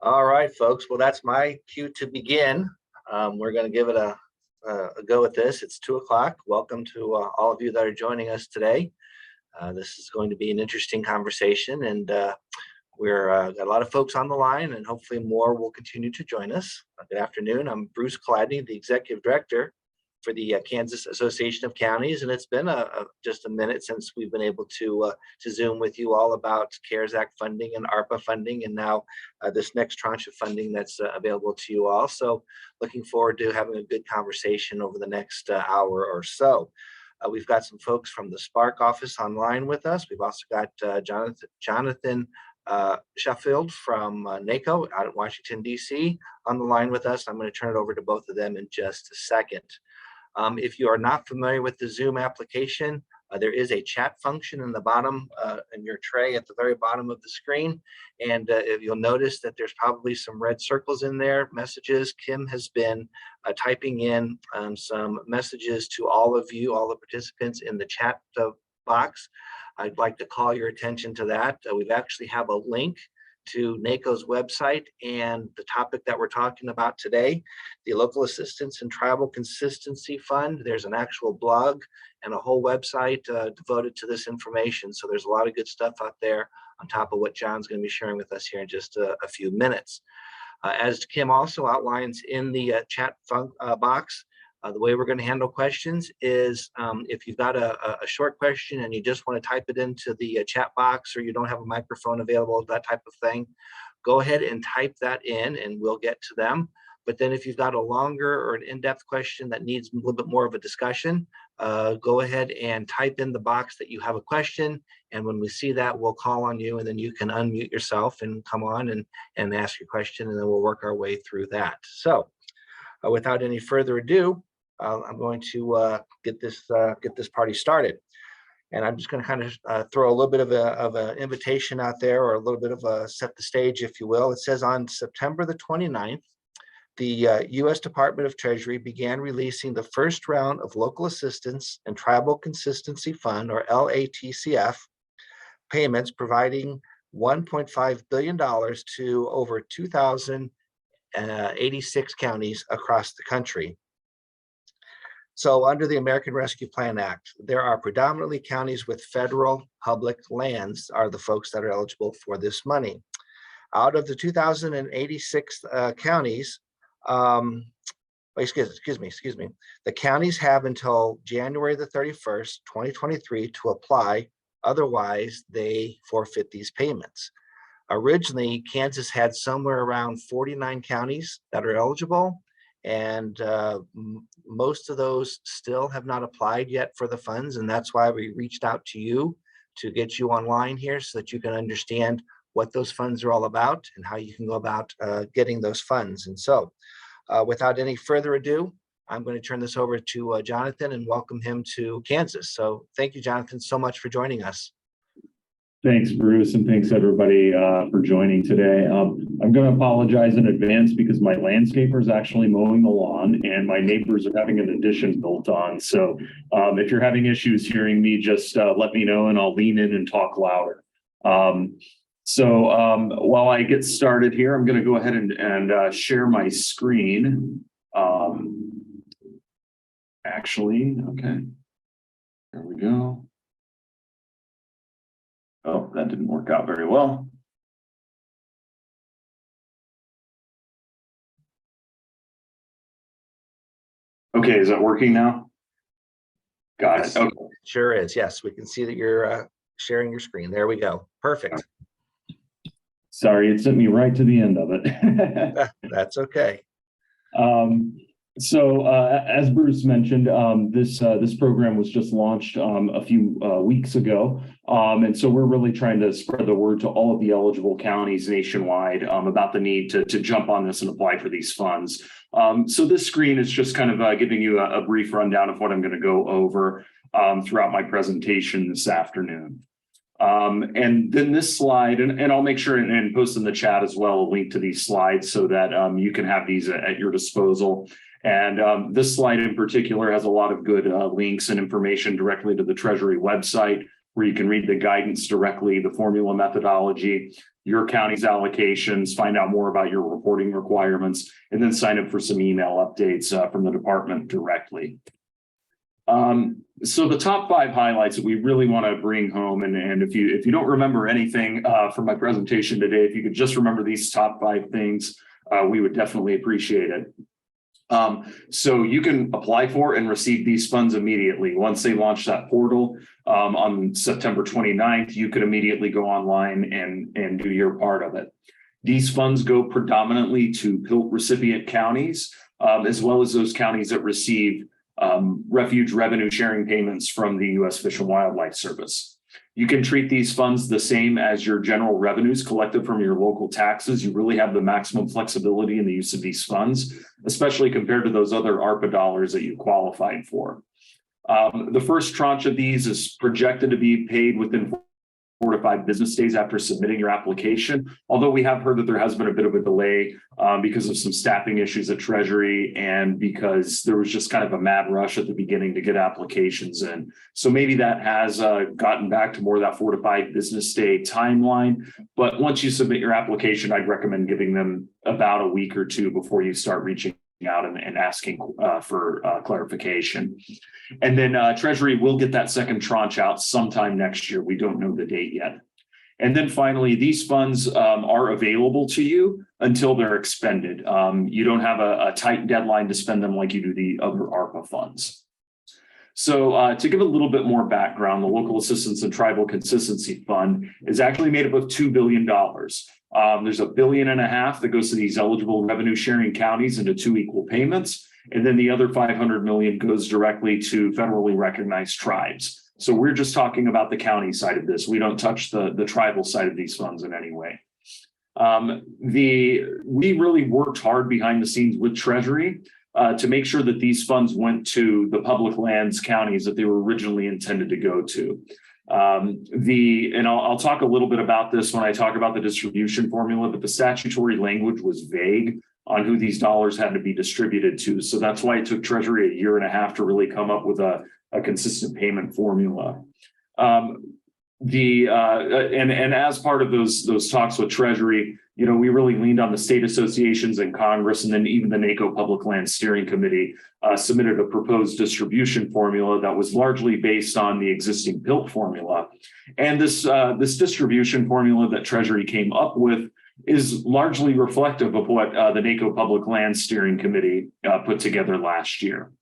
All right, folks. Well, that's my cue to begin. We're going to give it a go at this. It's 2:00. Welcome to all of you that are joining us today. This is going to be an interesting conversation, and we're got a lot of folks on the line, and hopefully more will continue to join us. Good afternoon. I'm Bruce Colladney, the Executive Director for the Kansas Association of Counties, and it's been just a minute since we've been able to Zoom with you all about CARES Act funding and ARPA funding, and now this next tranche of funding that's available to you all. So looking forward to having a good conversation over the next hour or so. We've got some folks from the Spark office online with us. We've also got Jonathan Sheffield from NACo out of Washington, D.C. on the line with us. I'm going to turn it over to both of them in just a second. If you are not familiar with the Zoom application, there is a chat function in the bottom in your tray at the very bottom of the screen. And if you'll notice that there's probably some red circles in there, messages. Kim has been typing in some messages to all of you, all the participants in the chat box. I'd like to call your attention to that. We actually have a link to NACo's website and the topic that we're talking about today, the Local Assistance and Tribal Consistency Fund. There's an actual blog and a whole website devoted to this information. So there's a lot of good stuff out there on top of what John's going to be sharing with us here in just a few minutes. As Kim also outlines in the chat box, the way we're going to handle questions is if you've got a short question and you just want to type it into the chat box, or you don't have a microphone available, that type of thing, go ahead and type that in and we'll get to them. But then if you've got a longer or an in-depth question that needs a little bit more of a discussion, go ahead and type in the box that you have a question. And when we see that, we'll call on you, and then you can unmute yourself and come on and ask your question, and then we'll work our way through that. So without any further ado, I'm going to get this party started, and I'm just going to kind of throw a little bit of an invitation out there, or a little bit of a set the stage, if you will. It says on September the 29th, the U.S. Department of Treasury began releasing the first round of Local Assistance and Tribal Consistency Fund, or LATCF, payments, providing $1.5 billion to over 2,086 counties across the country. So under the American Rescue Plan Act, there are predominantly counties with federal public lands are the folks that are eligible for this money. Out of the 2,086 counties, excuse me, the counties have until January the 31st, 2023 to apply. Otherwise, they forfeit these payments. Originally, Kansas had somewhere around 49 counties that are eligible, and most of those still have not applied yet for the funds, and that's why we reached out to you to get you online here so that you can understand what those funds are all about and how you can go about getting those funds. And so without any further ado, I'm going to turn this over to Jonathan and welcome him to Kansas. So thank you, Jonathan, so much for joining us. Thanks, Bruce, and thanks everybody for joining today. I'm going to apologize in advance because my landscaper is actually mowing the lawn and my neighbors are having an addition built on. So if you're having issues hearing me, just let me know and I'll lean in and talk louder. While I get started here, I'm going to go ahead and share my screen. Okay, there we go. Oh, that didn't work out very well. Okay, is that working now? Got it. Okay. Sure is. Yes, we can see that you're sharing your screen. There we go. Perfect. Sorry, it sent me right to the end of it. That's okay. As Bruce mentioned, this program was just launched a few weeks ago. And so we're really trying to spread the word to all of the eligible counties nationwide about the need to jump on this and apply for these funds. So this screen is just kind of giving you a brief rundown of what I'm going to go over throughout my presentation this afternoon. And then this slide, and I'll make sure and post in the chat as well a link to these slides so that you can have these at your disposal. And this slide in particular has a lot of good links and information directly to the Treasury website, where you can read the guidance directly, the formula methodology, your county's allocations, find out more about your reporting requirements, and then sign up for some email updates from the department directly. So the top 5 highlights that we really want to bring home, and if you don't remember anything from my presentation today, if you could just remember these top 5 things, we would definitely appreciate it. So you can apply for and receive these funds immediately. Once they launch that portal on September 29th, you could immediately go online and do your part of it. These funds go predominantly to PILT recipient counties, as well as those counties that receive refuge revenue sharing payments from the U.S. Fish and Wildlife Service. You can treat these funds the same as your general revenues collected from your local taxes. You really have the maximum flexibility in the use of these funds, especially compared to those other ARPA dollars that you qualified for. The first tranche of these is projected to be paid within 4 to 5 business days after submitting your application. Although we have heard that there has been a bit of a delay because of some staffing issues at Treasury and because there was just kind of a mad rush at the beginning to get applications in. So maybe that has gotten back to more of that 4 to 5 business day timeline. But once you submit your application, I'd recommend giving them about a week or 2 before you start reaching out and asking for clarification. And then Treasury will get that second tranche out sometime next year. We don't know the date yet. And then finally, these funds are available to you until they're expended. You don't have a tight deadline to spend them like you do the other ARPA funds. So to give a little bit more background, the Local Assistance and Tribal Consistency Fund is actually made up of $2 billion. There's $1.5 billion that goes to these eligible revenue sharing counties into 2 equal payments. And then the other $500 million goes directly to federally recognized tribes. So we're just talking about the county side of this. We don't touch the tribal side of these funds in any way. We really worked hard behind the scenes with Treasury to make sure that these funds went to the public lands counties that they were originally intended to go to. And I'll talk a little bit about this when I talk about the distribution formula, but the statutory language was vague on who these dollars had to be distributed to. So that's why it took Treasury 1.5 years to really come up with a consistent payment formula. And as part of those talks with Treasury, we really leaned on the state associations and Congress, and then even the NACo Public Lands Steering Committee submitted a proposed distribution formula that was largely based on the existing PILT formula. And this distribution formula that Treasury came up with is largely reflective of what the NACo Public Lands Steering Committee put together last year.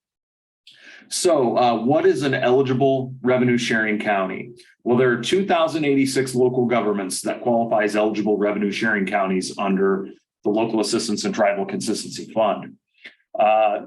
So what is an eligible revenue sharing county? Well, there are 2,086 local governments that qualify as eligible revenue sharing counties under the Local Assistance and Tribal Consistency Fund.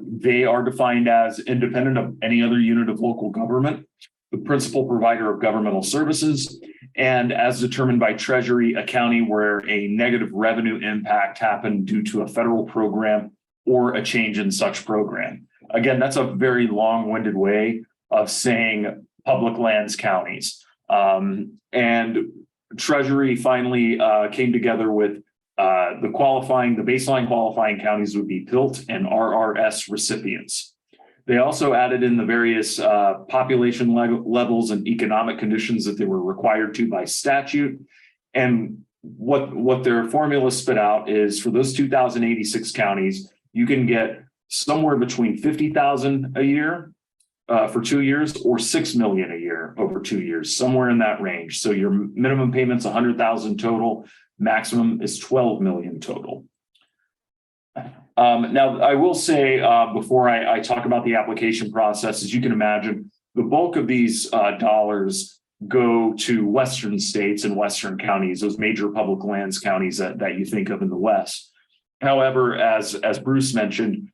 They are defined as independent of any other unit of local government, the principal provider of governmental services, and as determined by Treasury, a county where a negative revenue impact happened due to a federal program or a change in such program. Again, that's a very long-winded way of saying public lands counties. And Treasury finally came together with the baseline qualifying counties would be PILT and RRS recipients. They also added in the various population levels and economic conditions that they were required to by statute. And what their formula spit out is for those 2,086 counties, you can get somewhere between $50,000 a year for 2 years or $6 million a year over 2 years, somewhere in that range. So your minimum payment's $100,000 total, maximum is $12 million total. Now, I will say before I talk about the application process, as you can imagine, the bulk of these dollars go to Western states and Western counties, those major public lands counties that you think of in the West. However, as Bruce mentioned,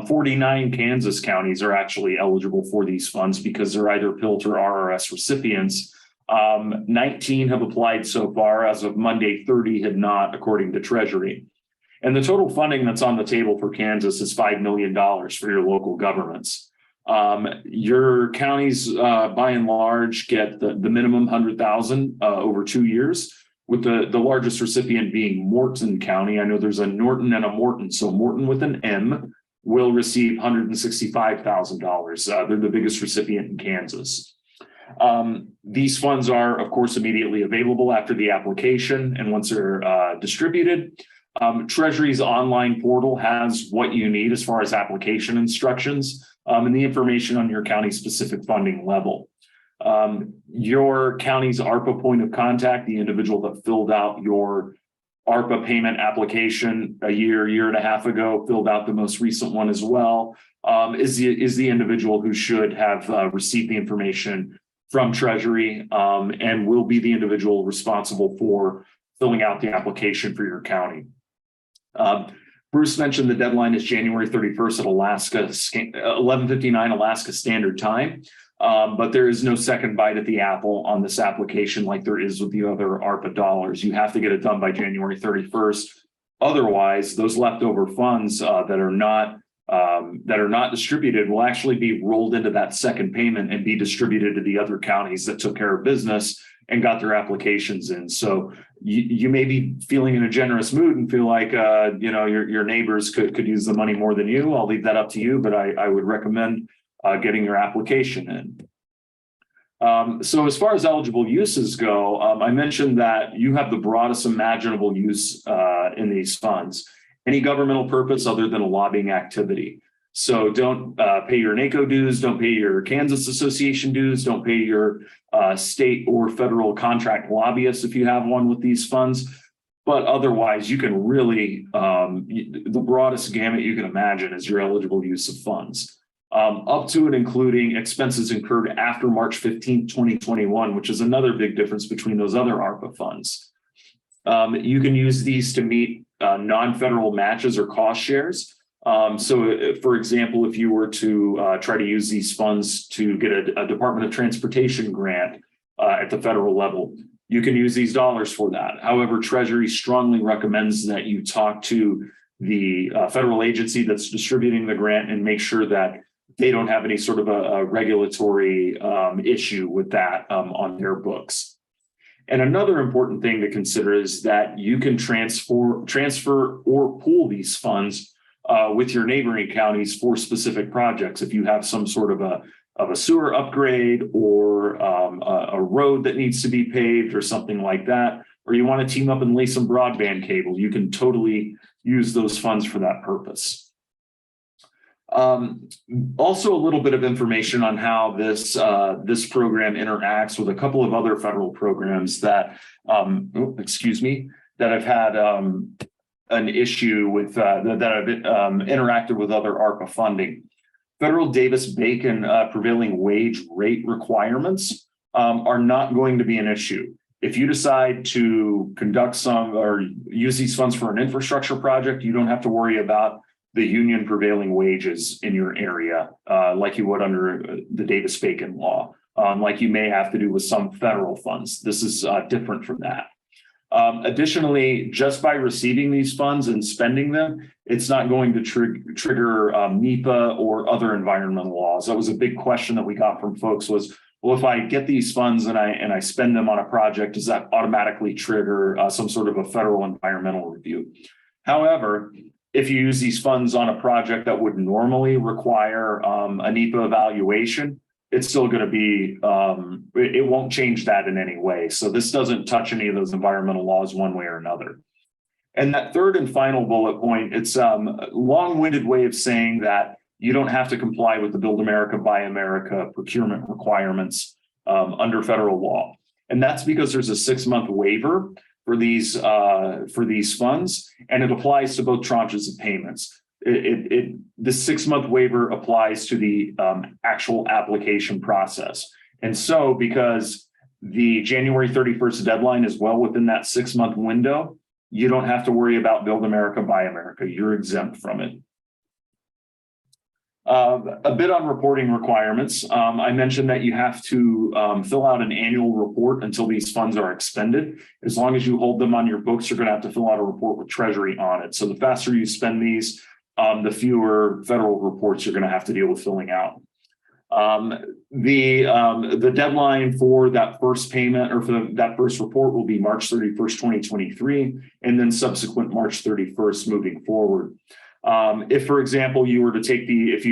49 Kansas counties are actually eligible for these funds because they're either PILT or RRS recipients. 19 have applied so far. As of Monday, 30 had not, according to Treasury. And the total funding that's on the table for Kansas is $5 million for your local governments. Your counties, by and large, get the minimum $100,000 over 2 years, with the largest recipient being Morton County. I know there's a Norton and a Morton, so Morton with an M will receive $165,000. They're the biggest recipient in Kansas. These funds are, of course, immediately available after the application and once they're distributed. Treasury's online portal has what you need as far as application instructions and the information on your county specific funding level. Your county's ARPA point of contact, the individual that filled out your ARPA payment application a year and a half ago, filled out the most recent one as well, is the individual who should have received the information from Treasury and will be the individual responsible for filling out the application for your county. Bruce mentioned the deadline is January 31st at 11:59 Alaska Standard Time. But there is no second bite at the apple on this application like there is with the other ARPA dollars. You have to get it done by January 31st. Otherwise, those leftover funds that are not distributed will actually be rolled into that second payment and be distributed to the other counties that took care of business and got their applications in. So you may be feeling in a generous mood and feel like your neighbors could use the money more than you. I'll leave that up to you, but I would recommend getting your application in. So as far as eligible uses go, I mentioned that you have the broadest imaginable use in these funds. Any governmental purpose other than a lobbying activity. So don't pay your NACo dues, don't pay your Kansas Association dues, don't pay your state or federal contract lobbyists if you have one with these funds. But otherwise, you can really, the broadest gamut you can imagine is your eligible use of funds. Up to and including expenses incurred after March 15, 2021, which is another big difference between those other ARPA funds. You can use these to meet non-federal matches or cost shares. So, for example, if you were to try to use these funds to get a Department of Transportation grant at the federal level, you can use these dollars for that. However, Treasury strongly recommends that you talk to the federal agency that's distributing the grant and make sure that they don't have any sort of a regulatory issue with that on their books. And another important thing to consider is that you can transfer or pool these funds with your neighboring counties for specific projects. If you have some sort of a sewer upgrade or a road that needs to be paved or something like that, or you want to team up and lay some broadband cable, you can totally use those funds for that purpose. Also, a little bit of information on how this program interacts with a couple of other federal programs that, that I've had an issue with, that I've interacted with other ARPA funding. Federal Davis-Bacon prevailing wage rate requirements are not going to be an issue. If you decide to conduct some or use these funds for an infrastructure project, you don't have to worry about the union prevailing wages in your area like you would under the Davis-Bacon law, like you may have to do with some federal funds. This is different from that. Additionally, just by receiving these funds and spending them, it's not going to trigger NEPA or other environmental laws. That was a big question that we got from folks was, well, if I get these funds and I spend them on a project, does that automatically trigger some sort of a federal environmental review? However, if you use these funds on a project that would normally require a NEPA evaluation, it's still going to be, it won't change that in any way. So this doesn't touch any of those environmental laws one way or another. And that third and final bullet point, it's a long-winded way of saying that you don't have to comply with the Build America, Buy America procurement requirements under federal law. And that's because there's a 6-month waiver for these funds, and it applies to both tranches of payments. The 6-month waiver applies to the actual application process. And so because the January 31st deadline is well within that 6-month window, you don't have to worry about Build America, Buy America. You're exempt from it. A bit on reporting requirements. I mentioned that you have to fill out an annual report until these funds are expended. As long as you hold them on your books, you're going to have to fill out a report with Treasury on it. So the faster you spend these, the fewer federal reports you're going to have to deal with filling out. The deadline for that first payment or for that first report will be March 31st, 2023, and then subsequent March 31st moving forward. If, for example, you were to take if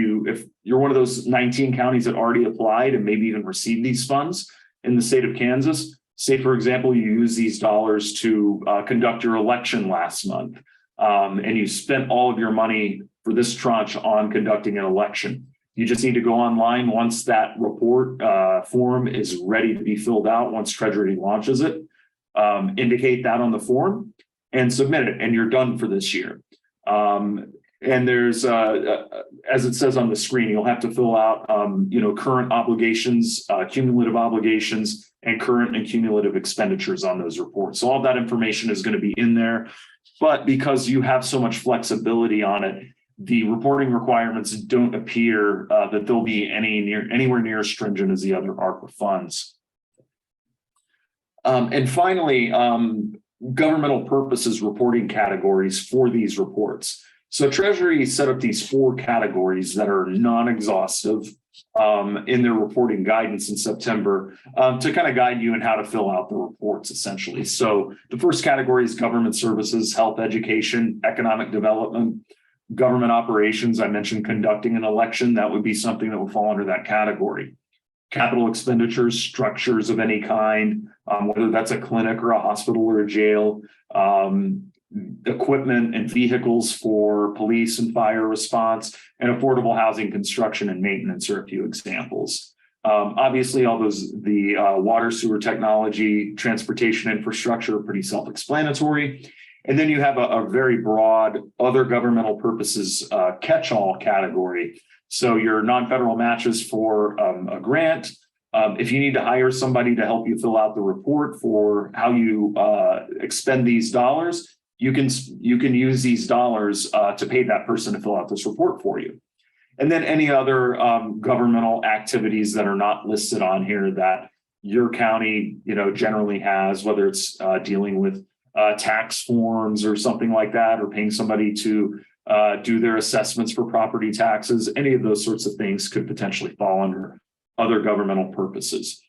you're one of those 19 counties that already applied and maybe even received these funds in the state of Kansas, say, for example, you use these dollars to conduct your election last month, and you spent all of your money for this tranche on conducting an election. You just need to go online once that report form is ready to be filled out, once Treasury launches it, indicate that on the form and submit it, and you're done for this year. And there's, as it says on the screen, you'll have to fill out, current obligations, cumulative obligations, and current and cumulative expenditures on those reports. So all that information is going to be in there, but because you have so much flexibility on it, the reporting requirements don't appear that they'll be anywhere near as stringent as the other ARPA funds. And finally, governmental purposes reporting categories for these reports. So Treasury set up these 4 categories that are non-exhaustive in their reporting guidance in September to kind of guide you in how to fill out the reports, essentially. So the first category is government services, health, education, economic development, government operations. I mentioned conducting an election. That would be something that would fall under that category. Capital expenditures, structures of any kind, whether that's a clinic or a hospital or a jail, equipment and vehicles for police and fire response, and affordable housing construction and maintenance are a few examples. Obviously, all those, the water, sewer technology, transportation infrastructure are pretty self-explanatory. And then you have a very broad other governmental purposes catch-all category. So your non-federal matches for a grant. If you need to hire somebody to help you fill out the report for how you expend these dollars, you can use these dollars to pay that person to fill out this report for you. And then any other governmental activities that are not listed on here that your county, generally has, whether it's dealing with tax forms or something like that, or paying somebody to do their assessments for property taxes. Any of those sorts of things could potentially fall under other governmental purposes.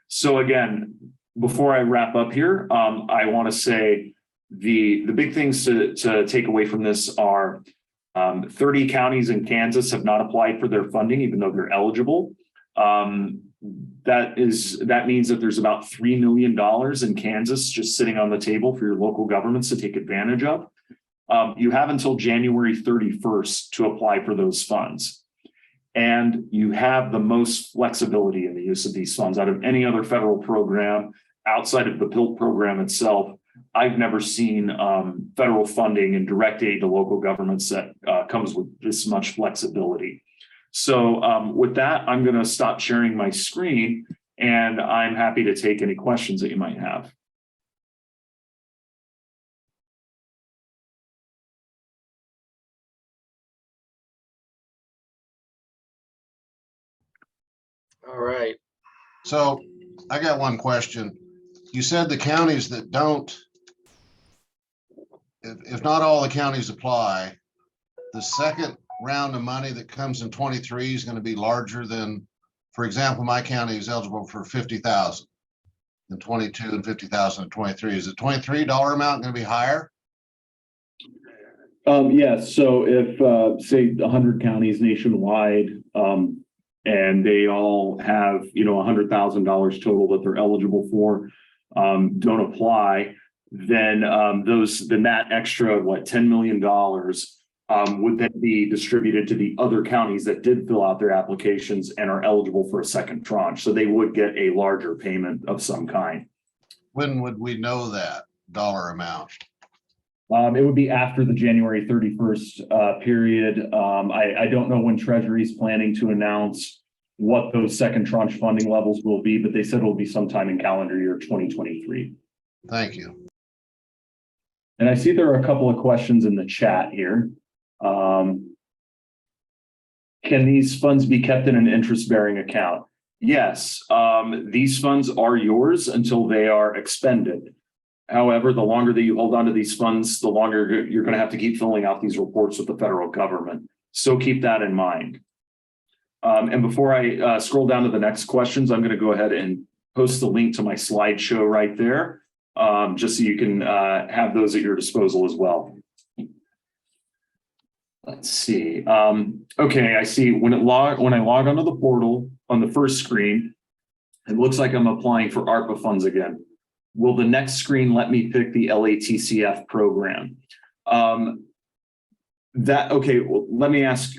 So again, before I wrap up here, I want to say the big things to take away from this are 30 counties in Kansas have not applied for their funding, even though they're eligible. That means that there's about $3 million in Kansas just sitting on the table for your local governments to take advantage of. You have until January 31st to apply for those funds. And you have the most flexibility in the use of these funds out of any other federal program outside of the PILT program itself. I've never seen federal funding and direct aid to local governments that comes with this much flexibility. So with that, I'm going to stop sharing my screen, and I'm happy to take any questions that you might have. All right. So I got one question. You said the counties that don't, if not all the counties apply, the second round of money that comes in 23 is going to be larger than, for example, my county is eligible for 50,000 in 22 and 50,000 in 23. Is the $23 amount going to be higher? Yes. So if say 100 counties nationwide, and they all have, $100,000 total that they're eligible for, don't apply, then that extra $10 million would then be distributed to the other counties that did fill out their applications and are eligible for a second tranche. So they would get a larger payment of some kind. When would we know that dollar amount? It would be after the January 31st period. I don't know when Treasury is planning to announce what those second tranche funding levels will be, but they said it will be sometime in calendar year 2023. Thank you. And I see there are a couple of questions in the chat here. Can these funds be kept in an interest-bearing account? Yes, these funds are yours until they are expended. However, the longer that you hold on to these funds, the longer you're going to have to keep filling out these reports with the federal government. So keep that in mind. And before I scroll down to the next questions, I'm going to go ahead and post the link to my slideshow right there, just so you can have those at your disposal as well. Let's see. Okay, I see when I log onto the portal on the first screen, it looks like I'm applying for ARPA funds again. Will the next screen let me pick the LATCF program? Okay, well, let me ask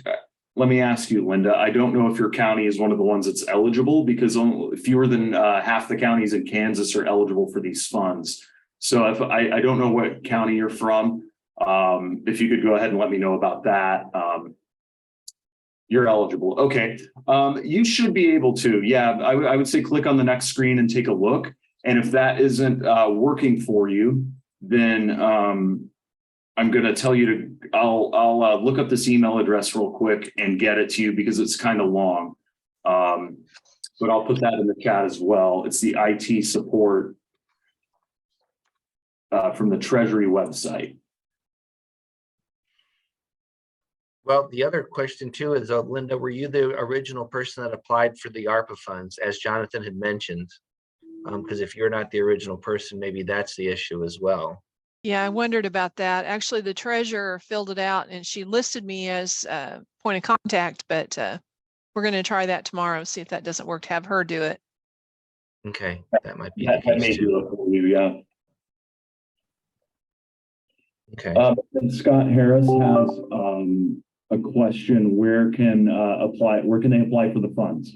you, Linda. I don't know if your county is one of the ones that's eligible, because fewer than half the counties in Kansas are eligible for these funds. So if I don't know what county you're from, if you could go ahead and let me know about that. You're eligible. Okay. You should be able to. Yeah, I would say click on the next screen and take a look. And if that isn't working for you, then I'm going to tell you to, I'll look up this email address real quick and get it to you, because it's kind of long. But I'll put that in the chat as well. It's the IT support from the Treasury website. Well, the other question too is, Linda, were you the original person that applied for the ARPA funds, as Jonathan had mentioned? Because if you're not the original person, maybe that's the issue as well. Yeah, I wondered about that. Actually, the treasurer filled it out and she listed me as a point of contact, but we're going to try that tomorrow, see if that doesn't work, to have her do it. Okay, that might be That the may case do too. it for you, yeah. Okay. And Scott Harris has a question. Where can they apply for the funds?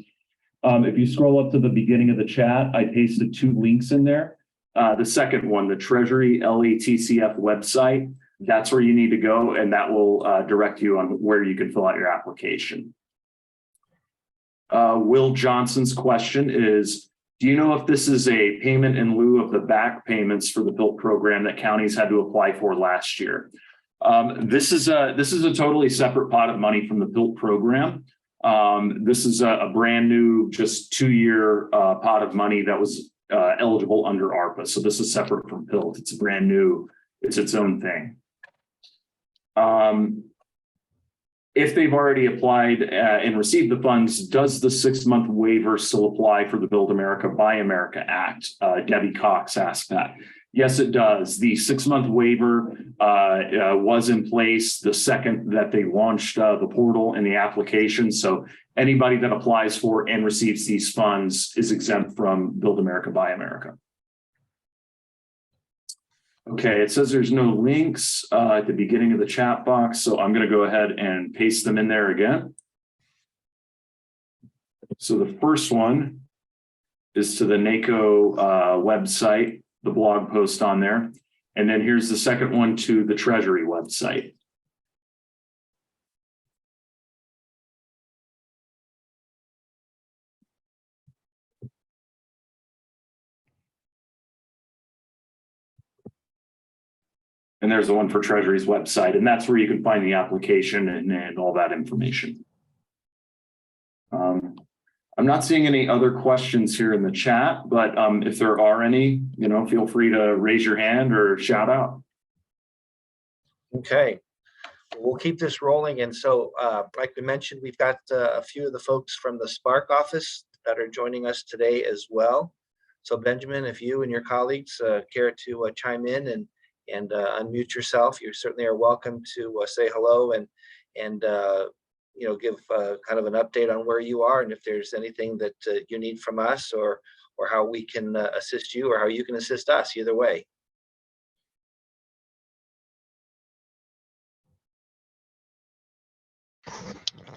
If you scroll up to the beginning of the chat, I pasted 2 links in there. The second one, the Treasury LATCF website, that's where you need to go, and that will direct you on where you can fill out your application. Will Johnson's question is, do you know if this is a payment in lieu of the back payments for the PILT program that counties had to apply for last year? This is a totally separate pot of money from the PILT program. This is a brand new, just 2-year pot of money that was eligible under ARPA. So this is separate from PILT. It's brand new. It's its own thing. If they've already applied and received the funds, does the 6-month waiver still apply for the Build America, Buy America Act? Debbie Cox asked that. Yes, it does. The 6-month waiver was in place the second that they launched the portal and the application. So anybody that applies for and receives these funds is exempt from Build America, Buy America. Okay, it says there's no links at the beginning of the chat box, so I'm going to go ahead and paste them in there again. So the first one is to the NACo website, the blog post on there. And then here's the second one to the Treasury website. And there's the one for Treasury's website, and that's where you can find the application and all that information. I'm not seeing any other questions here in the chat, but if there are any, feel free to raise your hand or shout out. Okay, we'll keep this rolling. And so, like we mentioned, we've got a few of the folks from the Spark office that are joining us today as well. So Benjamin, if you and your colleagues care to chime in and unmute yourself, you certainly are welcome to say hello and give kind of an update on where you are, and if there's anything that you need from us, or how we can assist you, or how you can assist us, either way.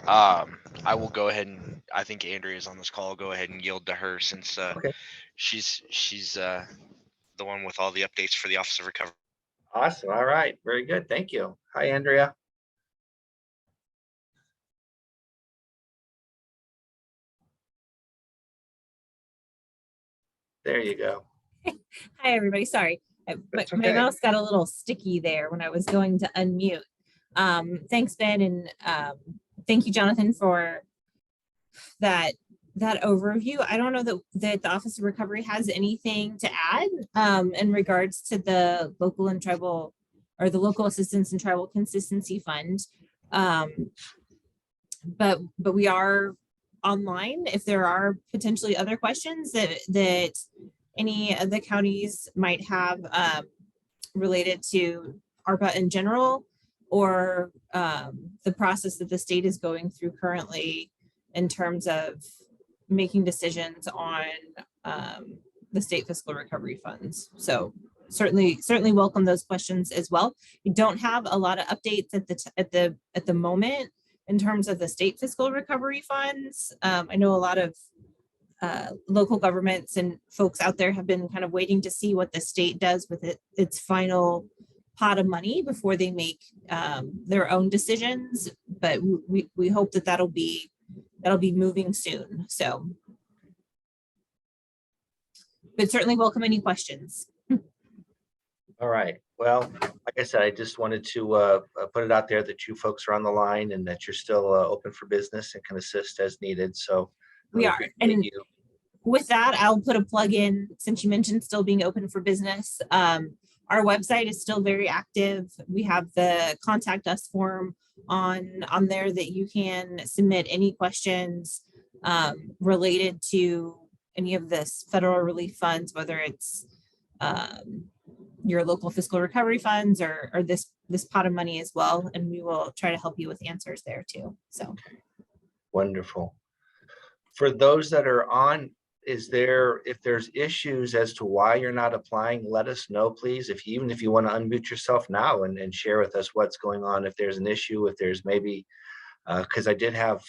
I will go ahead and, I think Andrea is on this call. I'll go ahead and yield to her, since Okay. she's the one with all the updates for the Office of Recovery. Awesome. All right. Very good. Thank you. Hi, Andrea. There you go. Hi, everybody. Sorry. My okay. mouse got a little sticky there when I was going to unmute. Thanks, Ben. And thank you, Jonathan, for that overview. I don't know that the Office of Recovery has anything to add in regards to the local and tribal, or the Local Assistance and Tribal Consistency Fund. But we are online if there are potentially other questions that any of the counties might have related to ARPA in general. or the process that the state is going through currently in terms of making decisions on the state fiscal recovery funds. So certainly welcome those questions as well. We don't have a lot of updates at the moment in terms of the state fiscal recovery funds. I know a lot of local governments and folks out there have been kind of waiting to see what the state does with its final pot of money before they make their own decisions. But we hope that that'll be moving soon. So, but certainly welcome any questions. All right. Well, like I said, I just wanted to put it out there that you folks are on the line and that you're still open for business and can assist as needed. So We are. And with that, I'll put a plug in, since you mentioned still being open for business. Our website is still very active. We have the contact us form on there that you can submit any questions related to any of this federal relief funds, whether it's your local fiscal recovery funds or this pot of money as well. And we will try to help you with answers there too. So wonderful. For those that are on, if there's issues as to why you're not applying, let us know, please. Even if you want to unmute yourself now and share with us what's going on, if there's an issue, if there's maybe, because I did have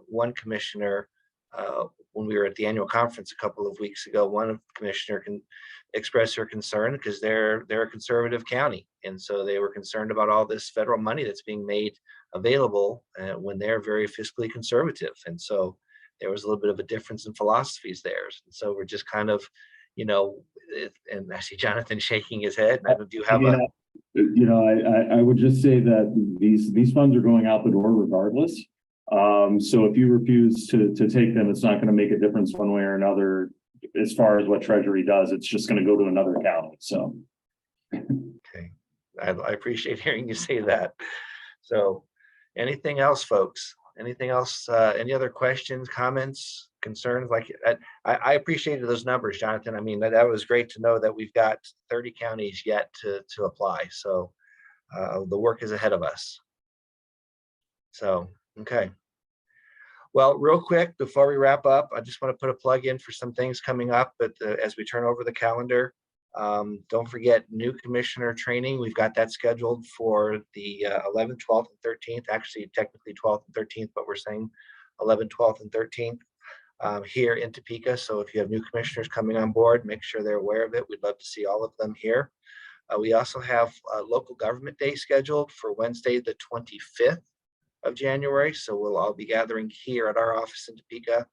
one commissioner when we were at the annual conference a couple of weeks ago, one commissioner can express her concern because they're a conservative county. And so they were concerned about all this federal money that's being made available when they're very fiscally conservative. And so there was a little bit of a difference in philosophies there. And so we're just kind of, and I see Jonathan shaking his head. Do you have I would just say that these funds are going out the door regardless. So if you refuse to take them, it's not going to make a difference one way or another as far as what Treasury does. It's just going to go to another county. So. Okay. I appreciate hearing you say that. So anything else, folks? Anything else? Any other questions, comments, concerns? Like I appreciated those numbers, Jonathan. I mean, that was great to know that we've got 30 counties yet to apply. So the work is ahead of us. So, okay. Well, real quick, before we wrap up, I just want to put a plug in for some things coming up. But as we turn over the calendar, don't forget new commissioner training. We've got that scheduled for the 11th, 12th, and 13th. Actually, technically 12th and 13th, but we're saying 11th, 12th, and 13th here in Topeka. So if you have new commissioners coming on board, make sure they're aware of it. We'd love to see all of them here. We also have local government day scheduled for Wednesday, the 25th of January. So we'll all be gathering here at our office in Topeka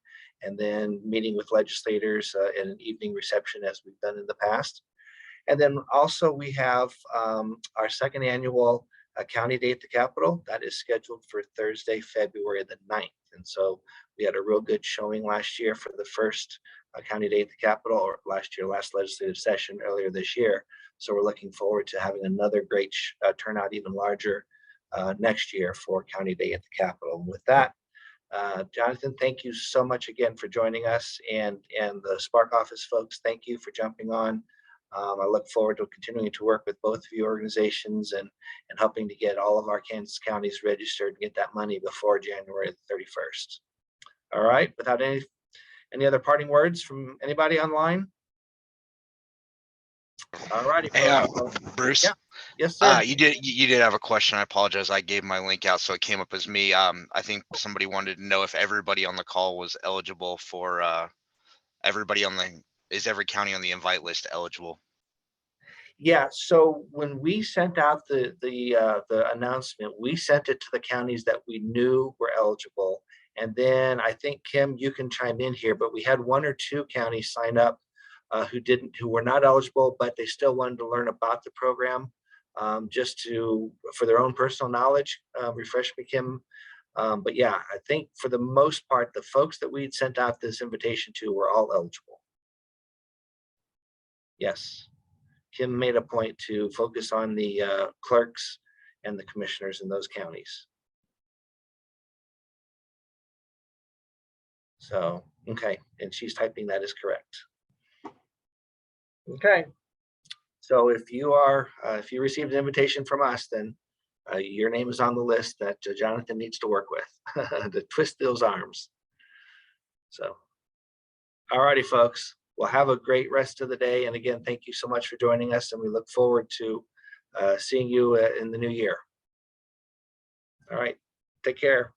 and then meeting with legislators in an evening reception as we've done in the past. And then also we have our second annual County Day at the Capitol. That is scheduled for Thursday, February the 9th. And so we had a real good showing last year for the first County Day at the Capitol, or last legislative session earlier this year. So we're looking forward to having another great turnout, even larger next year for County Day at the Capitol. And with that, Jonathan, thank you so much again for joining us, and the Spark Office folks, thank you for jumping on. I look forward to continuing to work with both of you organizations and helping to get all of our Kansas counties registered and get that money before January the 31st. All right, without any other parting words from anybody online? All righty. Hey, Bruce. Yeah. Yes, sir. You did have a question. I apologize. I gave my link out, so it came up as me. I think somebody wanted to know if everybody on the call was eligible for is every county on the invite list eligible? Yeah. So when we sent out the announcement, we sent it to the counties that we knew were eligible, and then I think Kim, you can chime in here, but we had one or two counties sign up who were not eligible, but they still wanted to learn about the program, just for their own personal knowledge. Refresh me, Kim. But yeah, I think for the most part, the folks that we'd sent out this invitation to were all eligible. Yes, Kim made a point to focus on the clerks and the commissioners in those counties. So, okay, and she's typing that is correct. Okay, so if you received an invitation from us, then your name is on the list that Jonathan needs to work with to twist those arms. So, all righty, folks. Well, have a great rest of the day. And again, thank you so much for joining us. And we look forward to seeing you in the new year. All right. Take care.